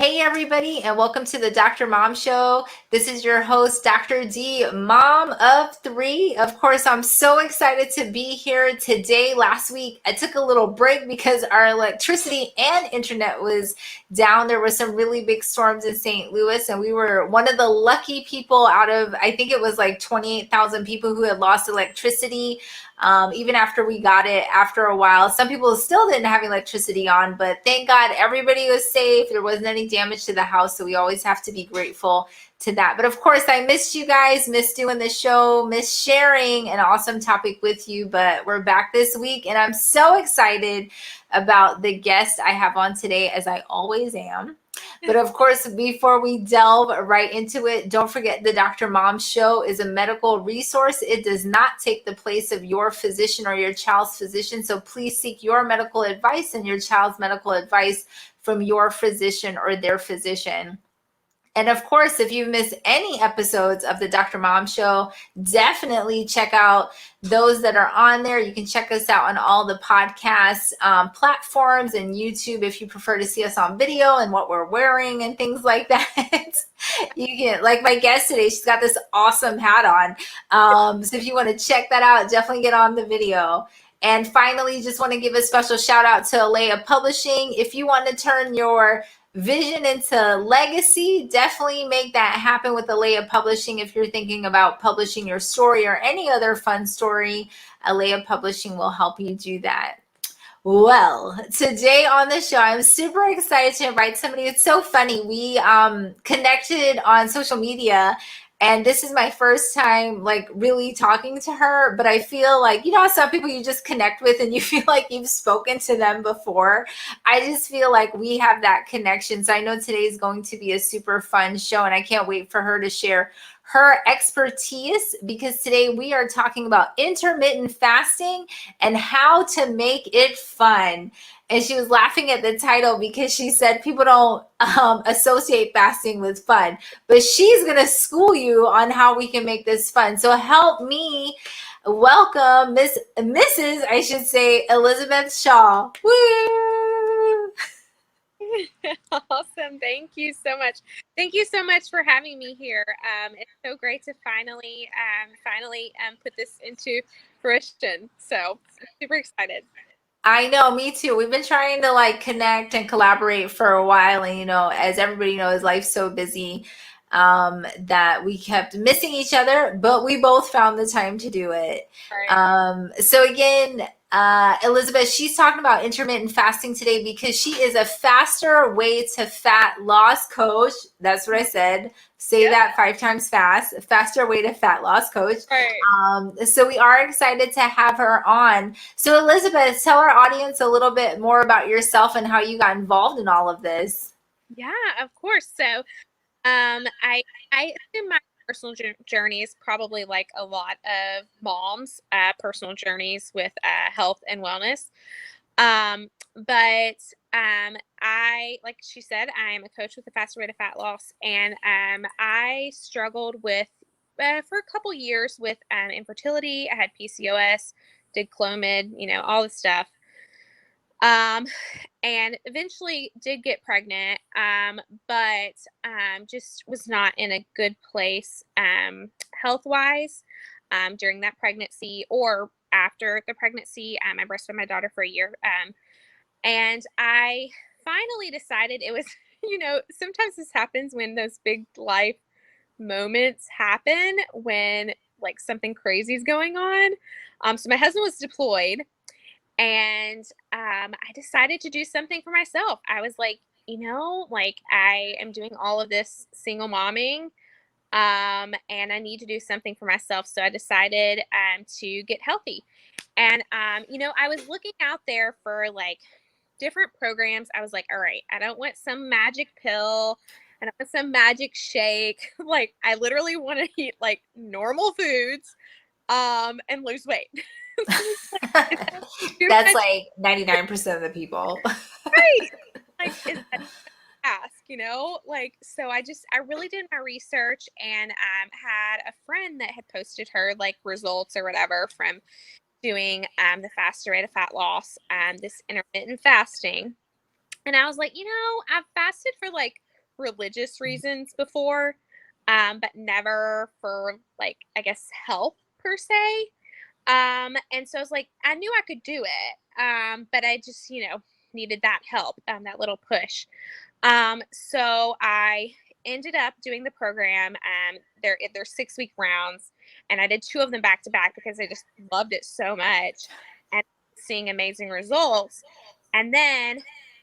Hey everybody, and welcome to the Dr. Mom Show. This is your host, Dr. D, mom of three. Of course, I'm so excited to be here today. Last week, I took a little break because our electricity and internet was down. There were some really big storms in St. Louis, and we were one of the lucky people out of, I think it was like 28,000 people who had lost electricity. Even after we got it, after a while, some people still didn't have electricity on, but thank God everybody was safe. There wasn't any damage to the house, so we always have to be grateful to that. But of course, I missed you guys, missed doing the show, missed sharing an awesome topic with you, but we're back this week, and I'm so excited about the guest I have on today, as I always am. But of course, before we delve right into it, don't forget the Dr. Mom Show is a medical resource. It does not take the place of your physician or your child's physician. So please seek your medical advice and your child's medical advice from your physician or their physician. And of course, if you miss any episodes of the Dr. Mom Show, definitely check out those that are on there. You can check us out on all the podcast platforms and YouTube if you prefer to see us on video and what we're wearing and things like that. You can, like my guest today, she's got this awesome hat on. So if you want to check that out, definitely get on the video. And finally, just want to give a special shout out to ALEA Publishing. If you want to turn your vision into legacy, definitely make that happen with ALEA Publishing. If you're thinking about publishing your story or any other fun story, ALEA Publishing will help you do that. Well, today on the show, I'm super excited to invite somebody. It's so funny. We connected on social media, and this is my first time like really talking to her, but I feel like, you know, some people you just connect with and you feel like you've spoken to them before. I just feel like we have that connection. So I know today is going to be a super fun show, and I can't wait for her to share her expertise, because today we are talking about intermittent fasting and how to make it fun. And she was laughing at the title because she said people don't associate fasting with fun, but she's going to school you on how we can make this fun. So help me welcome Mrs. I should say, Elizashaw. Woo! Awesome. Thank you so much. Thank you so much for having me here. It's so great to finally put this into fruition. So I'm super excited. I know, me too. We've been trying to like connect and collaborate for a while. And, you know, as everybody knows, life's so busy that we kept missing each other, but we both found the time to do it. Right. So again, Elizabeth, she's talking about intermittent fasting today because she is a faster way to fat loss coach. That's what I said. Say that 5 times fast. Faster way to fat loss coach. Right. So we are excited to have her on. So Elizabeth, tell our audience a little bit more about yourself and how you got involved in all of this. Yeah, of course. So I assume my personal journey is probably like a lot of moms' personal journeys with health and wellness. But I, like she said, I'm a coach with the Faster Way to Fat Loss, and I struggled with for a couple years with infertility. I had PCOS, did Clomid, you know, all the stuff. And eventually did get pregnant, but just was not in a good place health-wise during that pregnancy or after the pregnancy. I breastfed my daughter for a year. And I finally decided it was, you know, sometimes this happens when those big life moments happen, when like something crazy is going on. So my husband was deployed, and I decided to do something for myself. I was like, you know, like I am doing all of this single momming, and I need to do something for myself. So I decided to get healthy. And, you know, I was looking out there for like different programs. I was like, all right, I don't want some magic pill. I don't want some magic shake. Like, I literally want to eat like normal foods and lose weight. That's like 99% of the people. Right. Like, is that ask, you know? Like, so I really did my research, and had a friend that had posted her like results or whatever from doing the Faster Rate of Fat Loss, this intermittent fasting. And I was like, you know, I've fasted for like religious reasons before, but never for like, I guess, health per se. And so I was like, I knew I could do it. But I just, needed that help, that little push. So I ended up doing the program. They're 6-week rounds, and I did 2 of them back to back because I just loved it so much and seeing amazing results. And then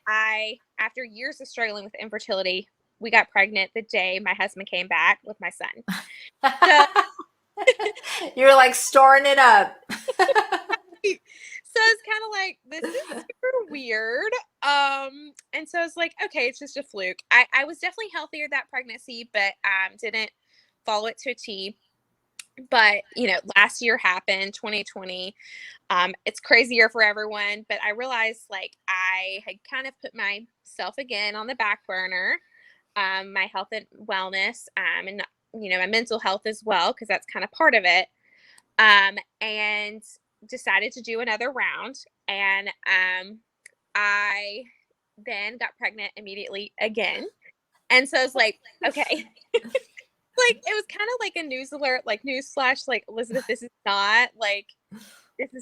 after years of struggling with infertility, we got pregnant the day my husband came back with my son. So You're like storing it up. so it's kind of like, this is super weird. And so I was like, okay, it's just a fluke. I was definitely healthier that pregnancy, but didn't follow it to a T. But last year happened, 2020. It's crazier for everyone, but I realized like I had kind of put myself again on the back burner, my health and wellness, and my mental health as well, because that's kind of part of it. And decided to do another round, and I then got pregnant immediately again. And so I was like, okay, like it was kind of like a news alert, like news flash, like, Elizabeth, this is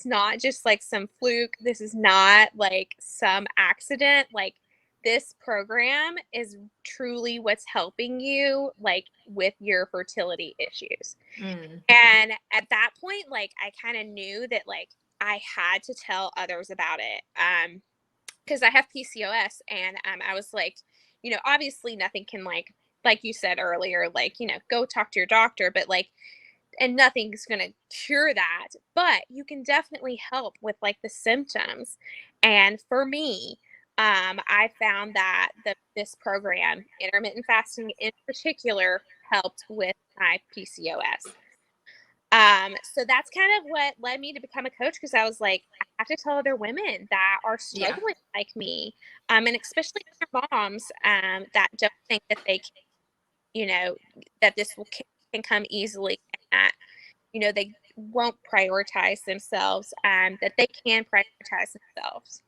not just like some fluke. This is not like some accident. Like, this program is truly what's helping you, like, with your fertility issues. And at that point, like, I kind of knew that like I had to tell others about it. Because I have PCOS, and I was like, obviously nothing can like you said earlier, like, go talk to your doctor, but like, and nothing's going to cure that, but you can definitely help with like the symptoms. And for me, I found that this program, intermittent fasting in particular, helped with my PCOS. So that's kind of what led me to become a coach, because I was like, I have to tell other women that are struggling like me, and especially other moms that don't think that they can, that this can come easily, and that they won't prioritize themselves, that they can prioritize themselves.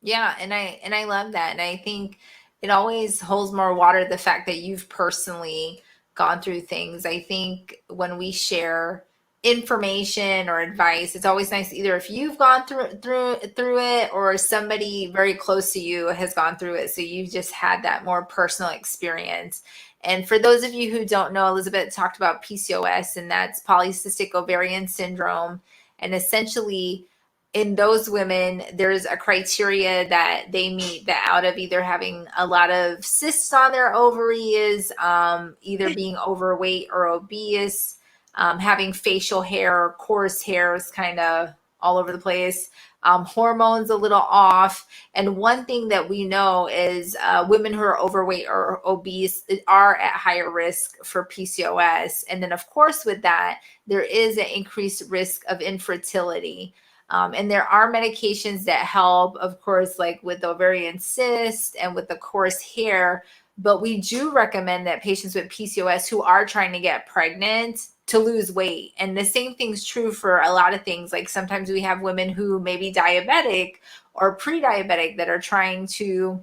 Yeah, and I love that. And I think it always holds more water, the fact that you've personally gone through things. I think when we share information or advice, it's always nice either if you've gone through it, or somebody very close to you has gone through it, so you've just had that more personal experience. And for those of you who don't know, Elizabeth talked about PCOS, and that's polycystic ovarian syndrome. And essentially, in those women, there's a criteria that they meet, that out of either having a lot of cysts on their ovaries, either being overweight or obese, having facial hair, coarse hairs kind of all over the place, hormones a little off. And one thing that we know is women who are overweight or obese are at higher risk for PCOS. And then, of course, with that, there is an increased risk of infertility. And there are medications that help, of course, like with ovarian cyst and with the coarse hair. But we do recommend that patients with PCOS who are trying to get pregnant to lose weight. And the same thing's true for a lot of things. Like sometimes we have women who may be diabetic or pre-diabetic that are trying to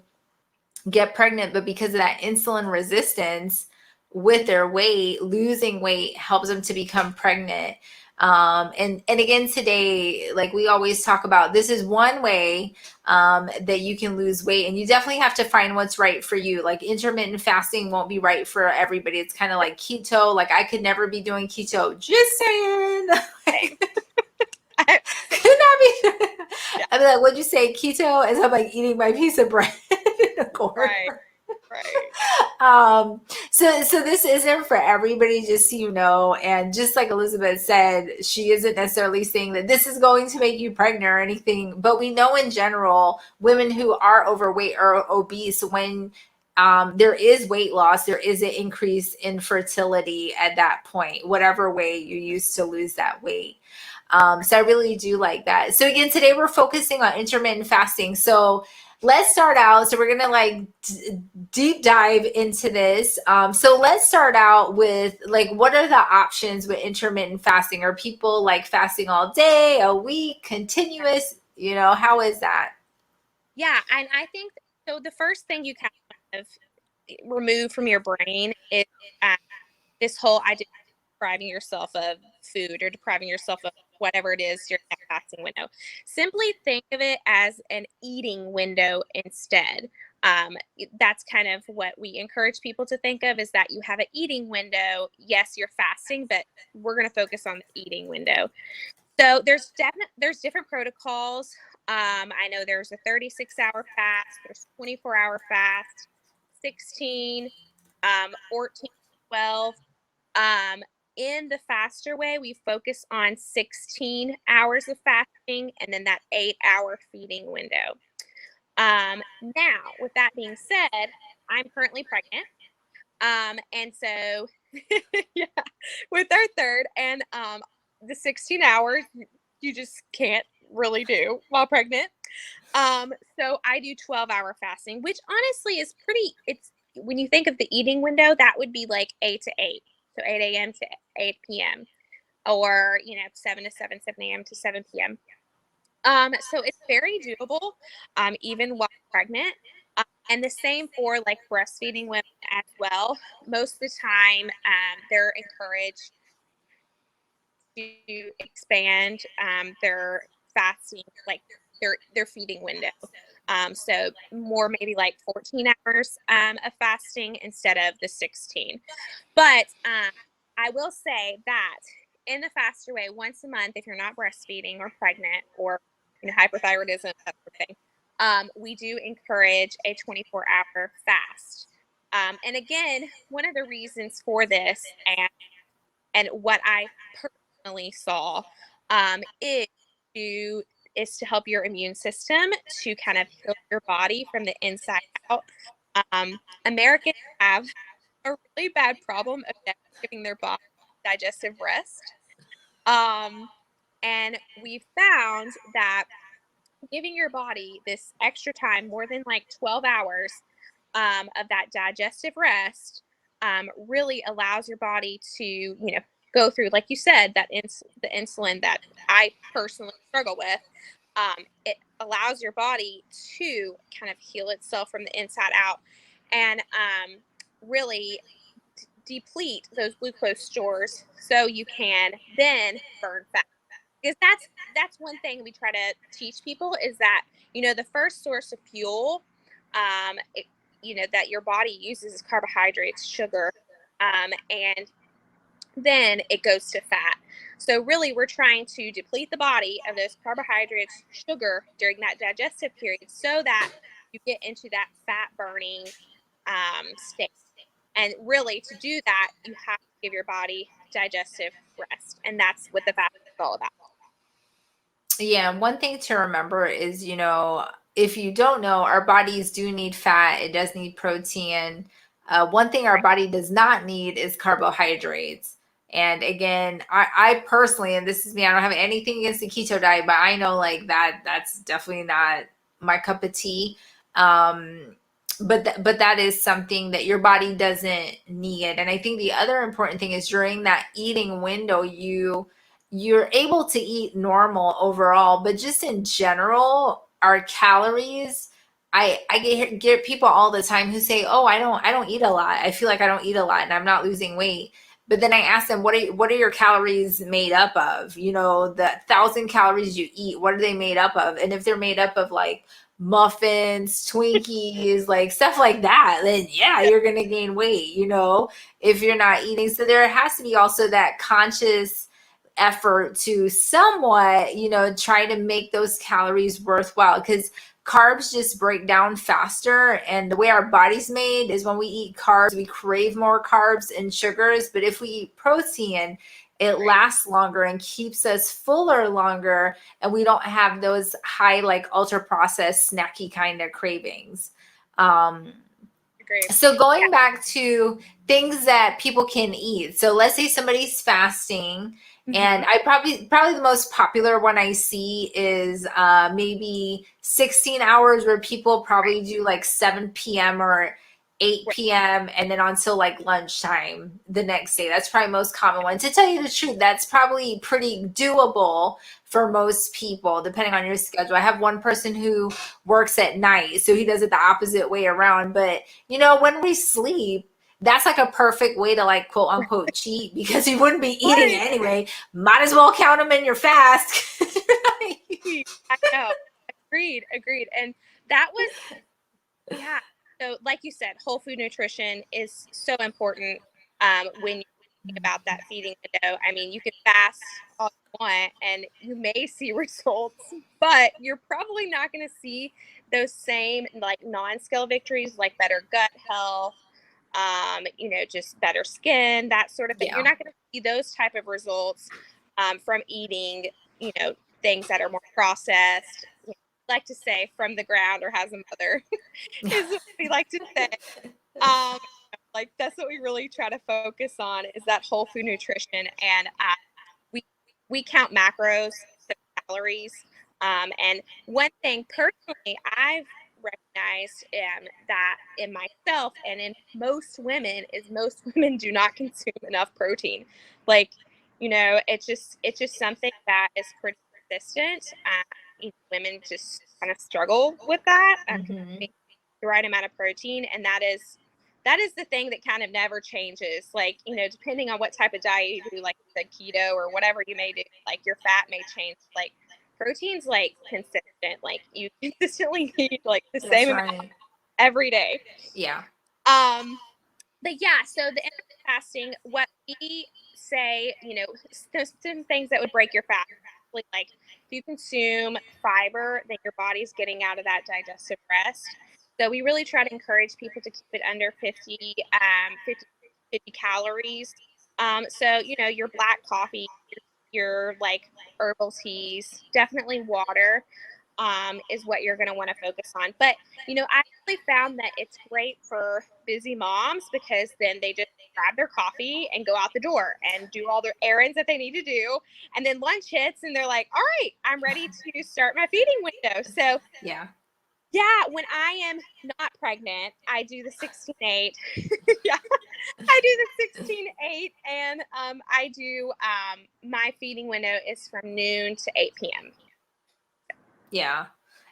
get pregnant, but because of that insulin resistance with their weight, losing weight helps them to become pregnant. And again, today, like we always talk about, this is one way that you can lose weight, and you definitely have to find what's right for you. Like intermittent fasting won't be right for everybody. It's kind of like keto. Like I could never be doing keto. Just saying. Could not be. Yeah. I'd be like, what'd you say, keto? As I'm like eating my piece of bread in a corner. Right. So this isn't for everybody, just so you know. And just like Elizabeth said, she isn't necessarily saying that this is going to make you pregnant or anything. But we know in general, women who are overweight or obese, when there is weight loss, there is an increase in fertility at that point, whatever way you use to lose that weight. So I really do like that. So again, today we're focusing on intermittent fasting. So let's start out. So we're going to like deep dive into this. So let's start out with like, what are the options with intermittent fasting? Are people like fasting all day, a week, continuous? How is that? Yeah. And I think, so the first thing you kind of remove from your brain is this whole idea of depriving yourself of food or depriving yourself of whatever it is your fasting window. Simply think of it as an eating window instead. That's kind of what we encourage people to think of, is that you have an eating window. Yes, you're fasting, but we're going to focus on the eating window. So there's different protocols. I know there's a 36-hour fast, there's 24-hour fast, 16, 14, 12. In the faster way, we focus on 16 hours of fasting and then that 8-hour feeding window. Now, with that being said, I'm currently pregnant. And so, yeah, with our third, and the 16 hours, you just can't really do while pregnant. So I do 12-hour fasting, which honestly is it's when you think of the eating window, that would be like 8 to 8. So 8 a.m. to 8 p.m. or, 7 to 7, 7 a.m. to 7 p.m. So it's very doable, even while pregnant. And the same for like breastfeeding women as well. Most of the time, they're encouraged to expand their fasting, like their feeding window. So more maybe like 14 hours of fasting instead of the 16. But I will say that in the faster way, once a month, if you're not breastfeeding or pregnant or hypothyroidism, that sort of thing, we do encourage a 24-hour fast. And again, one of the reasons for this and what I personally saw is to help your immune system to kind of heal your body from the inside out. Americans have a really bad problem of giving their body digestive rest. And we found that giving your body this extra time, more than like 12 hours of that digestive rest, really allows your body to, go through, like you said, the insulin that I personally struggle with. It allows your body to kind of heal itself from the inside out and really deplete those glucose stores so you can then burn fat. Because that's one thing we try to teach people, is that the first source of fuel that your body uses is carbohydrates, sugar, and then it goes to fat. So really, we're trying to deplete the body of those carbohydrates, sugar during that digestive period, so that you get into that fat burning state. And really, to do that, you have to give your body digestive rest, and that's what the fast is all about. Yeah, one thing to remember is, if you don't know, our bodies do need fat. It does need protein. One thing our body does not need is carbohydrates. And again, I personally, and this is me, I don't have anything against the keto diet, but I know like that's definitely not my cup of tea. But that is something that your body doesn't need. And I think the other important thing is during that eating window, you're able to eat normal overall, but just in general, our calories, I get people all the time who say, "Oh, I don't eat a lot. I feel like I don't eat a lot and I'm not losing weight." But then I ask them, what are your calories made up of? The 1,000 calories you eat, what are they made up of? And if they're made up of like muffins, Twinkies, like stuff like that, then yeah, you're going to gain weight, if you're not eating. So there has to be also that conscious effort to somewhat, try to make those calories worthwhile, because carbs just break down faster. And the way our body's made is when we eat carbs, we crave more carbs and sugars. But if we eat protein, it lasts longer and keeps us fuller longer. And we don't have those high, like ultra processed snacky kind of cravings. So going back to things that people can eat. So let's say somebody's fasting, and I probably the most popular one I see is maybe 16 hours, where people probably do like 7 p.m. or 8 p.m. and then until like lunchtime the next day. That's probably most common one. To tell you the truth, that's probably pretty doable for most people, depending on your schedule. I have one person who works at night, so he does it the opposite way around. But you know, when we sleep, that's like a perfect way to like quote unquote cheat, because you wouldn't be eating Right. anyway. Might as well count them in your fast. I know. Agreed. And that was, yeah. So, like you said, whole food nutrition is so important when you think about that feeding window. I mean, you can fast all you want and you may see results, but you're probably not going to see those same like non-scale victories like better gut health, just better skin, that sort of thing. You're Yeah. not going to see those type of results from eating, things that are more processed. Like to say from the ground or has a mother is what we like to say. Um, like that's what we really try to focus on is that whole food nutrition, and we we count macros, so calories. And one thing personally, I've recognized that in myself and in most women is most women do not consume enough protein. Like, it's just something that is pretty consistent. Women just kind of struggle with that Mhm. the right amount of protein, and that is the thing that kind of never changes. Like, depending on what type of diet you do, like the keto or whatever you may do, like your fat may change. Like protein's like consistent. Like you consistently need like the That's same amount right. every day. Yeah. Um, but yeah, so the intermittent fasting, what we say, some things that would break your fast, like if you consume fiber, then your body's getting out of that digestive rest. So we really try to encourage people to keep it under 50 calories. So, your black coffee, your like herbal teas, definitely water is what you're going to want to focus on. But, I really found that it's great for busy moms because then they just grab their coffee and go out the door and do all their errands that they need to do. And then lunch hits and they're like, all right, I'm ready to start my feeding window. So, Yeah. yeah, when I am not pregnant, I do the 16-8. Yeah, I do the 16-8, and I do my feeding window is from noon to 8 p.m. Yeah.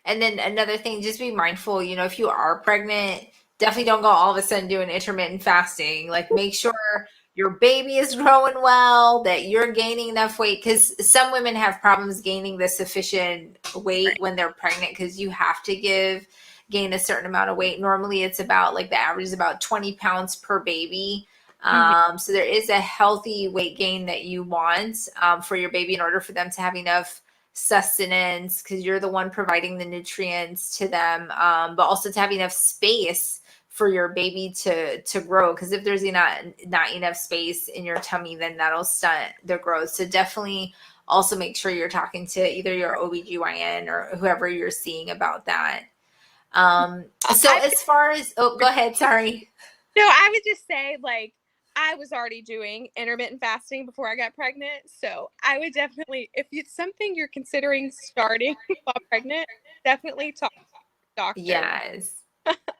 And then another thing, just be mindful, if you are pregnant, definitely don't go all of a sudden doing intermittent fasting. Like make sure your baby is growing well, that you're gaining enough weight, because some women have problems gaining the sufficient weight Right. when they're pregnant, because you have to gain a certain amount of weight. Normally it's about like the average is about 20 pounds per baby. Mhm. So there is a healthy weight gain that you want for your baby in order for them to have enough sustenance, because you're the one providing the nutrients to them, but also to have enough space for your baby to grow, because if there's not enough space in your tummy, then that'll stunt the growth. So definitely also make sure you're talking to either your OBGYN or whoever you're seeing about that. So I as far as, oh, go ahead, sorry. No, I would just say, like, I was already doing intermittent fasting before I got pregnant. So I would definitely, if it's something you're considering starting while pregnant, definitely talk to your doctor Yes.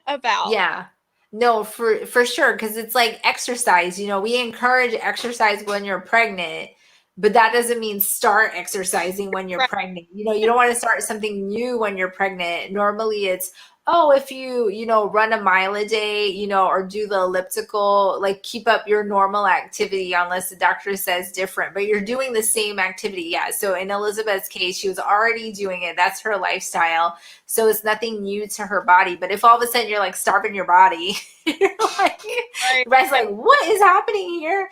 about. Yeah. No, for sure, because it's like exercise. We encourage exercise when you're pregnant, but that doesn't mean start exercising when you're Right. pregnant. You don't want to start something new when you're pregnant. Normally it's, oh, if you run a mile a day, or do the elliptical, like keep up your normal activity unless the doctor says different, but you're doing the same activity. Yeah. So in Elizabeth's case, she was already doing it. That's her lifestyle. So it's nothing new to her body. But if all of a sudden you're like starving your body, you're like, Right. your body's like, what is happening here?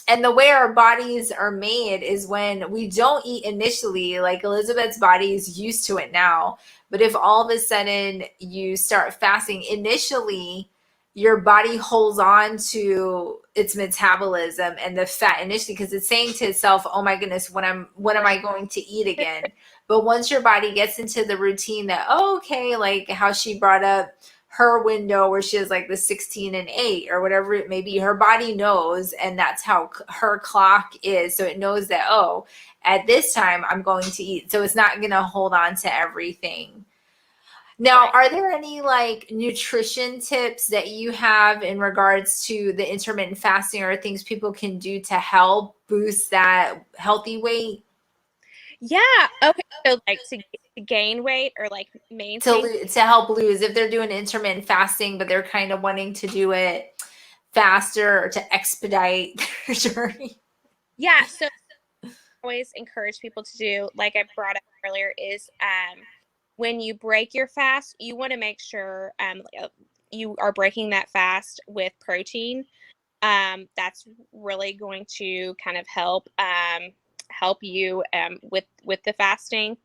And the way our bodies are made is when we don't eat initially, like Elizabeth's body is used to it now. But if all of a sudden you start fasting initially, your body holds on to its metabolism and the fat initially, because it's saying to itself, oh my goodness, when am I going to eat again? But once your body gets into the routine that, oh, okay, like how she brought up her window where she has like the 16-8 or whatever it may be, her body knows, and that's how her clock is. So it knows that, oh, at this time I'm going to eat. So it's not going to hold on to everything. Now, Right. are there any like nutrition tips that you have in regards to the intermittent fasting or things people can do to help boost that healthy weight? Yeah. Okay. So like to gain weight or like maintain. To help lose if they're doing intermittent fasting, but they're kind of wanting to do it faster or to expedite their journey. Yeah. So I always encourage people to do, like I brought up earlier, is when you break your fast, you want to make sure you are breaking that fast with protein. That's really going to kind of help you with the fasting.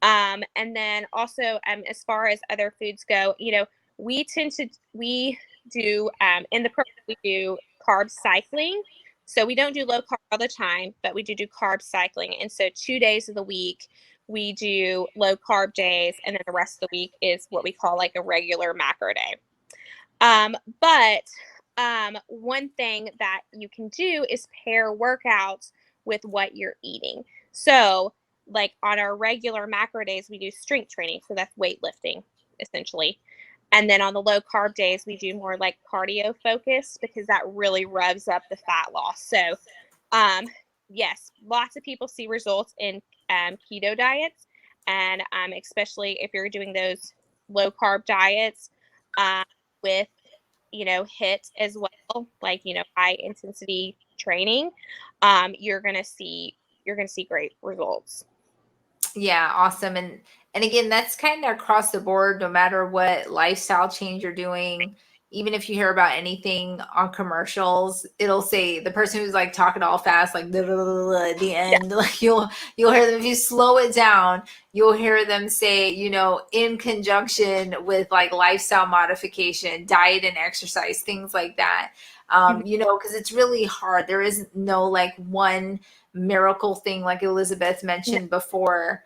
And then also, as far as other foods go, we do in the program we do carb cycling. So we don't do low carb all the time, but we do carb cycling. And so 2 days of the week we do low carb days, and then the rest of the week is what we call like a regular macro day. But one thing that you can do is pair workouts with what you're eating. So, like on our regular macro days, we do strength training. So that's weightlifting, essentially. And then on the low carb days, we do more like cardio focused because that really revs up the fat loss. So, um, yes, lots of people see results in keto diets. And especially if you're doing those low carb diets um, with hit as well, like high intensity training, you're gonna see great results. Yeah, awesome. And again, that's kind of across the board, no matter what lifestyle change you're doing. Even if you hear about anything on commercials, it'll say the person who's like talking all fast, like blah, blah, blah, blah, at the Yeah. end, like you'll hear them. If you slow it down, you'll hear them say, in conjunction with like lifestyle modification, diet and exercise, things like that. Mhm. Because it's really hard. There is no like one miracle thing like Elizabeth No, mentioned before.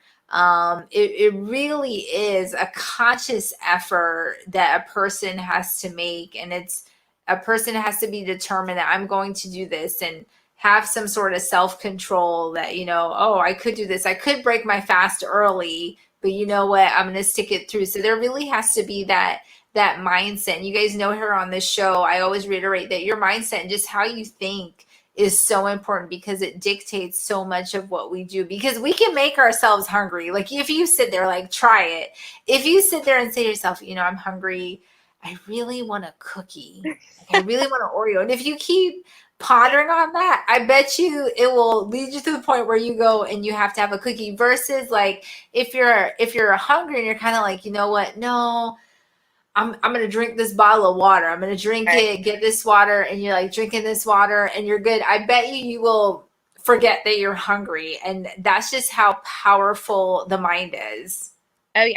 It really is a conscious effort that a person has to make, and it's a person has to be determined that I'm going to do this and have some sort of self-control that oh, I could do this, I could break my fast early, but you know what, I'm going to stick it through. So there really has to be that mindset. And you guys know here on this show, I always reiterate that your mindset and just how you think is so important because it dictates so much of what we do, because we can make ourselves hungry. Like if you sit there, like try it. If you sit there and say to yourself, I'm hungry, I really want a cookie. Like I really want an Oreo. And if you keep pondering on that, I bet you it will lead you to the point where you go and you have to have a cookie, versus like if you're hungry and you're kind of like, you know what? No, I'm gonna drink this bottle of water. I'm gonna drink right. it, get this water, and you're like drinking this water and you're good. I bet you will forget that you're hungry. And that's just how powerful the mind is. Oh yeah,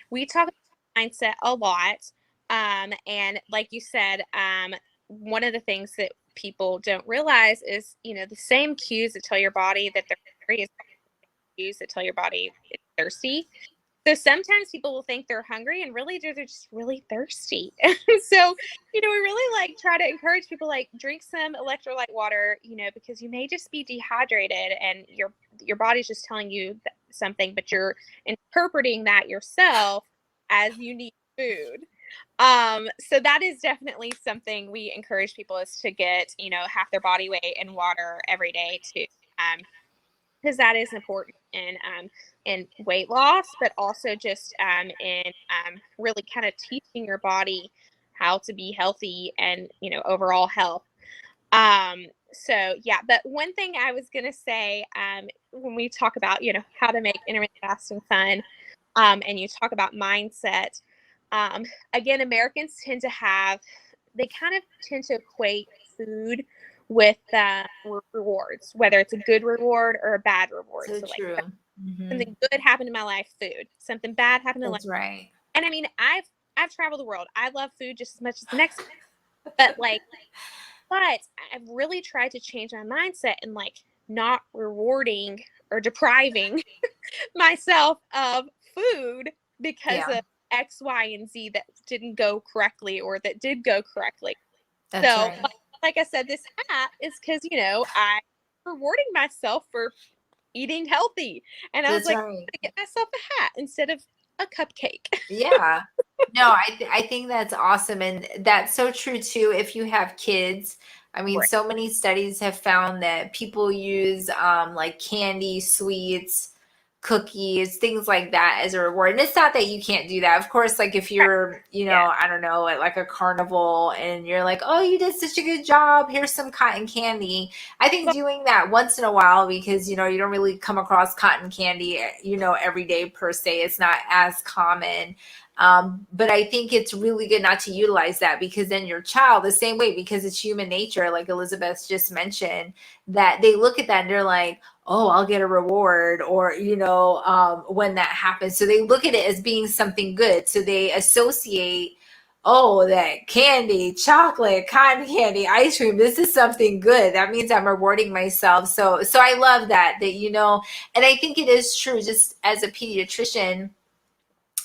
we talk about mindset a lot, and like you said, one of the things that people don't realize is the same cues that tell your body that they're hungry is cues that tell your body it's thirsty. So sometimes people will think they're hungry and really they're just really thirsty. So, we really like try to encourage people like drink some electrolyte water, because you may just be dehydrated and your body's just telling you something, but you're interpreting that yourself as you need food. So that is definitely something we encourage people is to get, half their body weight in water every day too. Because that is important in weight loss, but also just in really kind of teaching your body how to be healthy and overall health. So yeah, but one thing I was gonna say when we talk about how to make intermittent fasting fun, and you talk about mindset, um, again, Americans tend to have they kind of tend to equate food with rewards, whether it's a good reward or a bad reward. So So like true. Hmm. something good happened in my life, food. Something bad happened in life. That's right. And I mean, I've traveled the world. I love food just as much as the next, but like, but I've really tried to change my mindset and like not rewarding or depriving myself of food because Yeah, of X, Y, and Z that didn't go correctly or that did go correctly. that's So, right. like I said, this hat is because, I'm rewarding myself for eating healthy. And I was That's like, right. I'm going to get myself a hat instead of a cupcake. Yeah. No, I think that's awesome, and that's so true too if you have kids. I mean, Right. so many studies have found that people use like candy, sweets, cookies, things like that as a reward. And it's not that you can't do that. Of course, like if you're, Yeah. I don't know, at like a carnival and you're like, "Oh, you did such a good job. Here's some cotton candy." I think doing that once in a while, because you don't really come across cotton candy, every day per se. It's not as common. But I think it's really good not to utilize that, because then your child, the same way, because it's human nature, like Elizabeth just mentioned, that they look at that and they're like, "Oh, I'll get a reward," or, when that happens. So they look at it as being something good. So they associate, "Oh, that candy, chocolate, cotton candy, ice cream, this is something good. That means I'm rewarding myself." So I love that, and I think it is true, just as a pediatrician,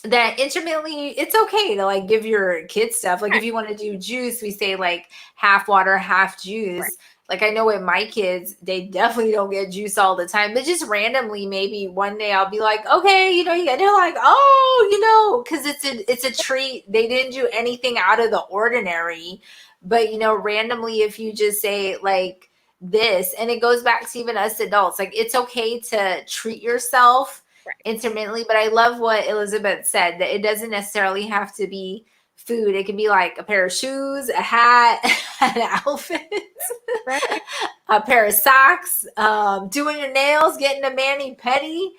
that intermittently it's okay to like give your kids stuff. Like if you want to do juice, we say like half water, half Right. juice. Like I know with my kids, they definitely don't get juice all the time, but just randomly, maybe one day I'll be like, "Okay, and they're like, "Oh, because it's a treat. They didn't do anything out of the ordinary." But randomly, if you just say like this, and it goes back to even us adults, like it's okay to treat yourself Right. intermittently. But I love what Elizabeth said, that it doesn't necessarily have to be food. It can be like a pair of shoes, a hat, an outfit, Right. a pair of socks, doing your nails, getting a mani pedi.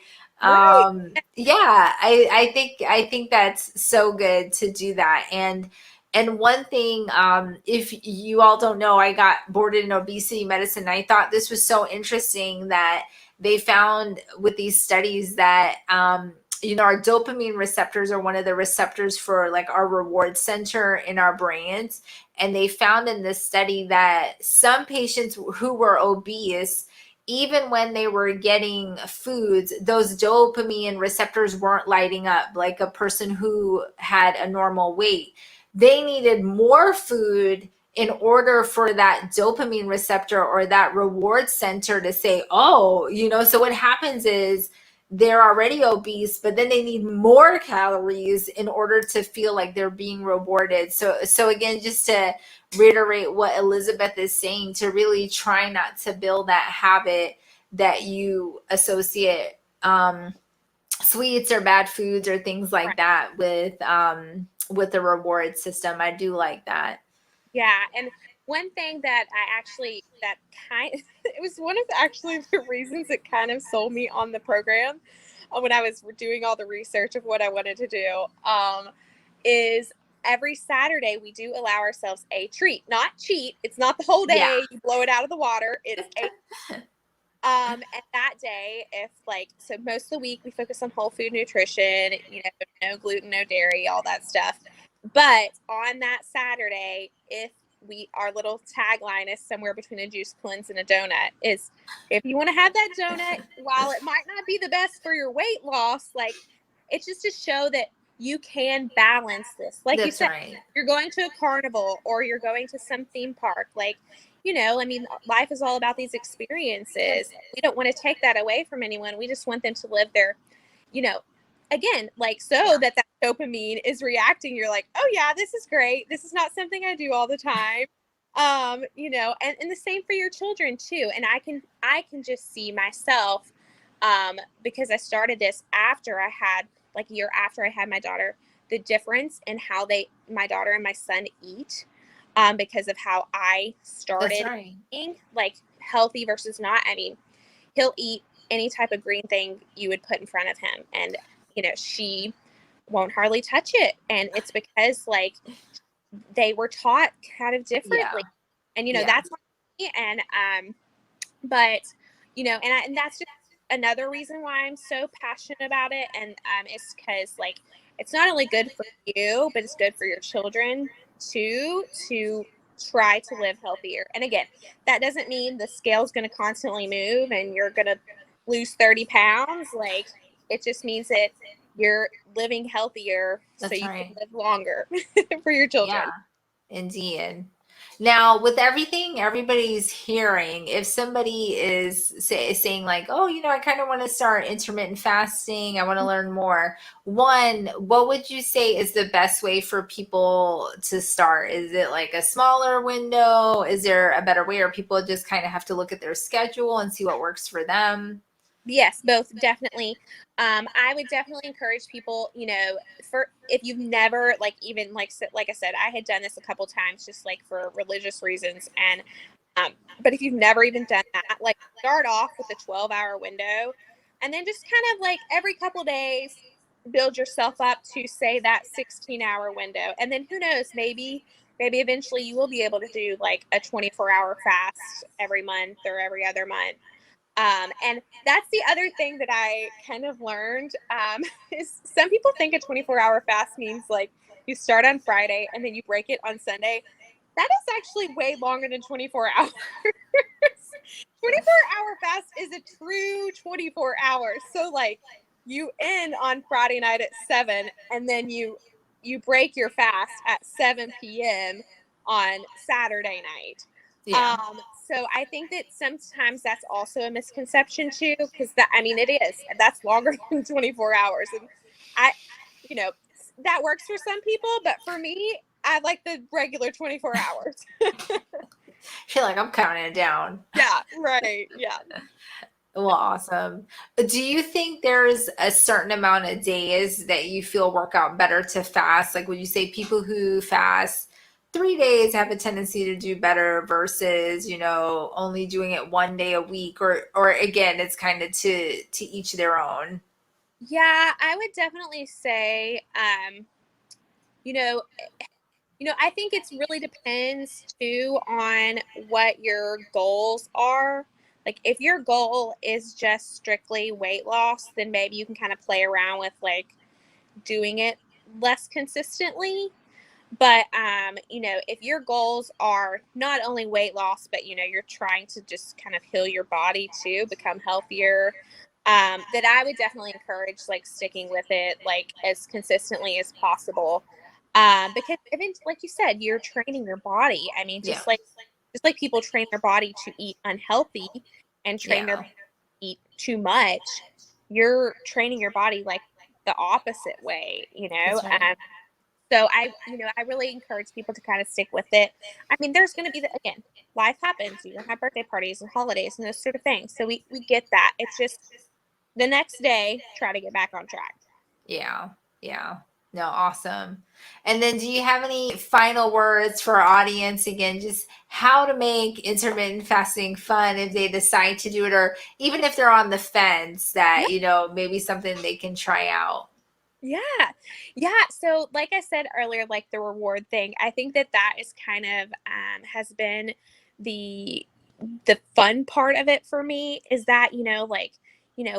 Right. Yeah, I think that's so good to do that. And one thing, if you all don't know, I got boarded in obesity medicine. I thought this was so interesting that they found with these studies that our dopamine receptors are one of the receptors for like our reward center in our brains. And they found in this study that some patients who were obese, even when they were getting foods, those dopamine receptors weren't lighting up like a person who had a normal weight. They needed more food in order for that dopamine receptor or that reward center to say, "Oh," so what happens is they're already obese, but then they need more calories in order to feel like they're being rewarded. So again, just to reiterate what Elizabeth is saying, to really try not to build that habit that you associate sweets or bad foods or things like Right. that with the reward system. I do like that. Yeah. And one thing that I actually, that kind it was one of actually the reasons it kind of sold me on the program when I was doing all the research of what I wanted to do, is every Saturday we do allow ourselves a treat, not cheat. It's not the whole Yeah. day, you blow it out of the water. It's a and that day, if like, so most of the week we focus on whole food nutrition, no gluten, no dairy, all that stuff. But on that Saturday, if our little tagline is somewhere between a juice cleanse and a donut, is if you want to have that donut, while it might not be the best for your weight loss, like it's just to show that you can balance this. Like you That's said, right. you're going to a carnival or you're going to some theme park, like, I mean, life is all about these experiences. We don't want to take that away from anyone. We just want them to live their, you know, again, like, so that dopamine is reacting. You're like, "Oh yeah, this is great. This is not something I do all the time." And the same for your children too. And I can just see myself, because I started this after I had, like, a year after I had my daughter, the difference in how my daughter and my son eat, because of how I That's started right. eating, like healthy versus not. I mean, he'll eat any type of green thing you would put in front of him, and she won't hardly touch it, and it's because like they were taught kind of Yeah. differently, and Yeah. that's me. And but and that's just another reason why I'm so passionate about it, and it's because like it's not only good for you, but it's good for your children too, to try to live healthier. And again, that doesn't mean the scale's going to constantly move and you're going to lose 30 pounds. Like, it just means that you're living healthier so That's you can right. live longer for your Yeah. children. Indeed. Now, with everything everybody's hearing, if somebody is saying like, "Oh, I kind of want to start intermittent fasting. I want to learn more." One, what would you say is the best way for people to start? Is it like a smaller window? Is there a better way, or people just kind of have to look at their schedule and see what works for them? Yes, both definitely. I would definitely encourage people, for if you've never even like I said, I had done this a couple times just like for religious reasons, and but if you've never even done that, like start off with a 12-hour window, and then just kind of like every couple days build yourself up to say that 16-hour window, and then who knows, maybe eventually you will be able to do like a 24-hour fast every month or every other month. And that's the other thing that I kind of learned, is some people think a 24-hour fast means like you start on Friday and then you break it on Sunday. That is actually way longer than 24 hours. 24-hour fast is a true 24 hours. So like you end on Friday night at 7, and then you break your fast at 7 p.m. on Saturday night. Yeah. So I think that sometimes that's also a misconception too, because it is. That's longer than 24 hours. And I, you know, that works for some people, but for me, I like the regular 24 hours. Feel like I'm counting it down. Yeah, right. Yeah. Well, awesome. Do you think there's a certain amount of days that you feel work out better to fast? Like, would you say people who fast 3 days have a tendency to do better versus, only doing it one day a week, or again, it's kind of to each their own? Yeah, I would definitely say, you know, I think it's really depends too on what your goals are. Like if your goal is just strictly weight loss, then maybe you can kind of play around with like doing it less consistently. But if your goals are not only weight loss, but you're trying to just kind of heal your body too, become healthier, that I would definitely encourage like sticking with it like as consistently as possible. Because even like you said, you're training your body. I mean, Yeah. just like people train their body to eat unhealthy and train their Yeah. body to eat too much, you're training your body like the opposite way, That's right. so I really encourage people to kind of stick with it. I mean, there's going to be again, life happens. You're going to have birthday parties and holidays and those sort of things. So we get that. It's just the next day, try to get back on track. Yeah. Yeah. No, awesome. And then do you have any final words for our audience? Again, just how to make intermittent fasting fun if they decide to do it, or even if they're on the fence that, Yeah. maybe something they can try out. Yeah. Yeah. So, like I said earlier, like the reward thing, I think that is kind of has been the fun part of it for me is that,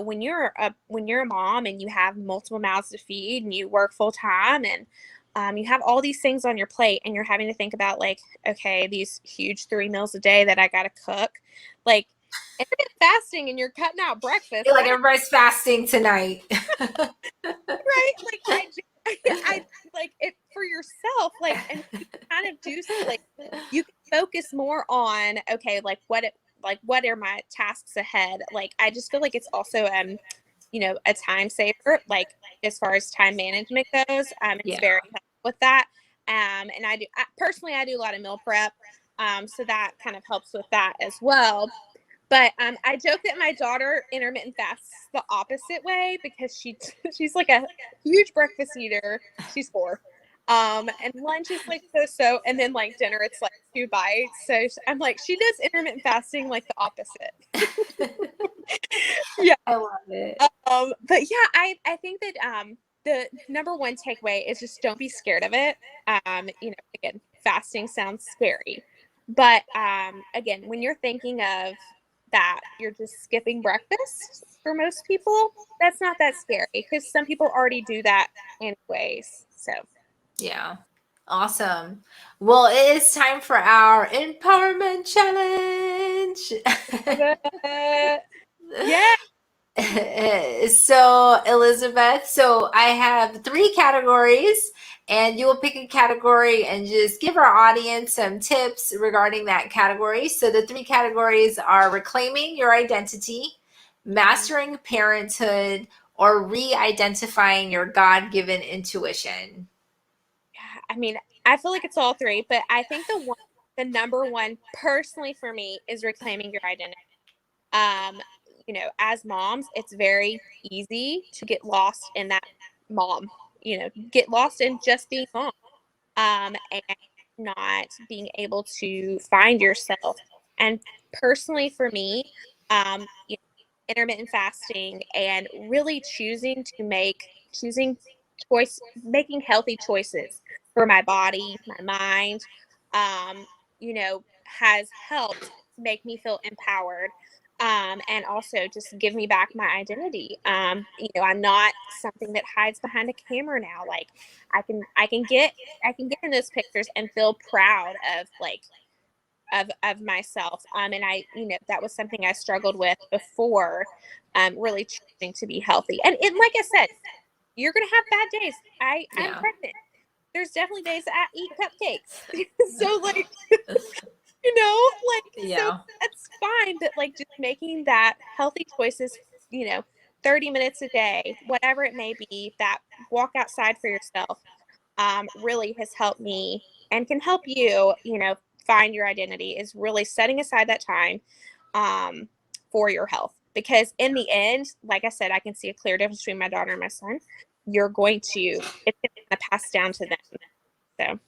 when you're a mom and you have multiple mouths to feed and you work full time and you have all these things on your plate and you're having to think about like, okay, these huge 3 meals a day that I got to cook, like intermittent fasting and you're cutting out breakfast. Feel like everybody's fasting tonight. Right? Like I like it for yourself, like, and you kind of do like you can focus more on okay, what are my tasks ahead. Like I just feel like it's also a time saver, like as far as time management goes. It's Yeah. very helpful with that. And personally I do a lot of meal prep. So that kind of helps with that as well. But I joke that my daughter intermittent fasts the opposite way because she's like a huge breakfast eater. She's 4. And lunch is like so, and then like dinner it's like 2 bites. So I'm like, she does intermittent fasting like the opposite. Yeah. I love it. But yeah, I think that the number one takeaway is just don't be scared of it. Again, fasting sounds scary, but again, when you're thinking of that, you're just skipping breakfast for most people. That's not that scary because some people already do that anyways. So Yeah. Awesome. Well, it is time for our empowerment challenge. yeah, So, Elizabeth, so I have three categories, and you will pick a category and just give our audience some tips regarding that category. So, the three categories are reclaiming your identity, mastering parenthood, or re identifying your God given intuition. I mean, I feel like it's all three, but I think the number one personally for me is reclaiming your identity. Um, as moms, it's very easy to get lost in that mom, get lost in just being mom, and not being able to find yourself. And personally for me, intermittent fasting and really choosing making healthy choices for my body, my mind, has helped make me feel empowered. And also just give me back my identity. I'm not something that hides behind a camera now. Like I can get in those pictures and feel proud of of myself. And that was something I struggled with before, really choosing to be healthy. And like I said, you're gonna have bad days. I'm Yeah. pregnant. There's definitely days that I eat cupcakes. So like, so Yeah. that's fine. But like just making that healthy choices, 30 minutes a day, whatever it may be, that walk outside for yourself, really has helped me and can help you, find your identity, is really setting aside that time, um, for your health. Because in the end, like I said, I can see a clear difference between my daughter and my son. It's going to pass down to them. So,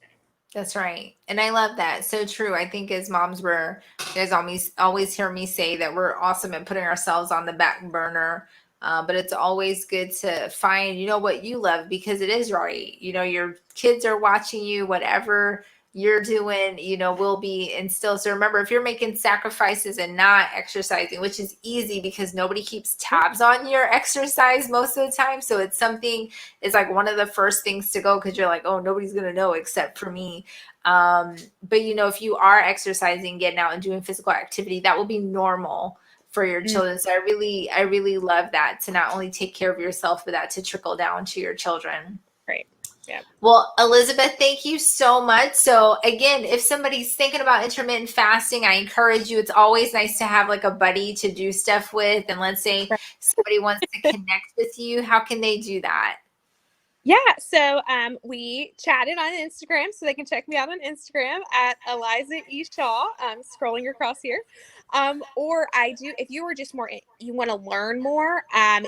That's right. And I love that. So true. I think as moms, you guys always hear me say that we're awesome at putting ourselves on the back burner. But it's always good to find, what you love, because it is right. Your kids are watching you, whatever you're doing, will be instilled. So remember, if you're making sacrifices and not exercising, which is easy because nobody keeps tabs on your exercise most of the time. So it's like one of the first things to go, because you're like, oh, nobody's going to know except for me. But if you are exercising, getting out and doing physical activity, that will be normal for your children. So I really love that, to not only take care of yourself, but that to trickle down to your children. great. Yeah. Well, Elizabeth, thank you so much. So again, if somebody's thinking about intermittent fasting, I encourage you. It's always nice to have like a buddy to do stuff with. And let's say somebody wants to connect with you, how can they do that? Yeah, so we chatted on Instagram, so they can check me out on Instagram at ALEA Shaw. Scrolling across here, or if you were just you want to learn more,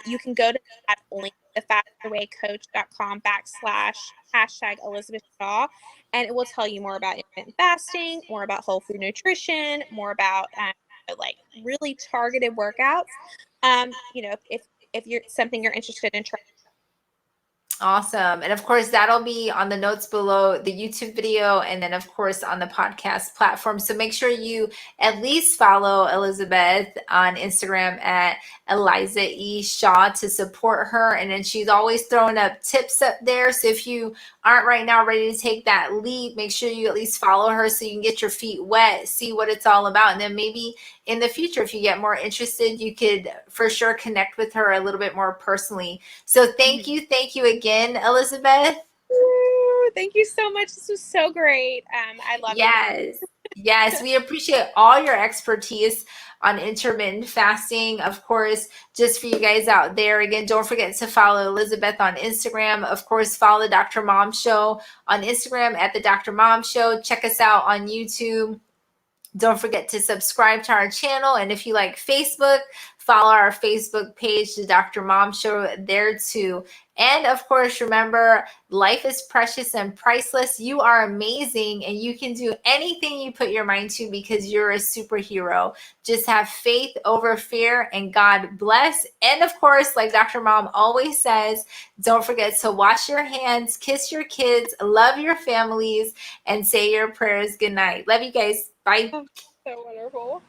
you can go to that link, thefasterwaycoach.com/# Elizabeth Shaw, and it will tell you more about intermittent fasting, more about whole food nutrition, more about like really targeted workouts. If you're something you're interested in trying. Awesome. And of course, that'll be on the notes below the YouTube video, and then of course on the podcast platform. So make sure you at least follow Elizabeth on Instagram at ALEA Shaw to support her. And then she's always throwing up tips up there. So if you aren't right now ready to take that leap, make sure you at least follow her so you can get your feet wet, see what it's all about. And then maybe in the future, if you get more interested, you could for sure connect with her a little bit more personally. So thank you again, Elizabeth. Ooh, thank you so much. This was so great. I love it. Yes, we appreciate all your expertise on intermittent fasting. Of course, just for you guys out there, again, don't forget to follow Elizabeth on Instagram. Of course, follow the Dr. Mom Show on Instagram at the Dr. Mom Show. Check us out on YouTube. Don't forget to subscribe to our channel. And if you like Facebook, follow our Facebook page, the Dr. Mom Show, there too. And of course, remember, life is precious and priceless. You are amazing, and you can do anything you put your mind to, because you're a superhero. Just have faith over fear, and God bless. And of course, like Dr. Mom always says, don't forget to wash your hands, kiss your kids, love your families, and say your prayers. Good night. Love you guys. Bye. So wonderful.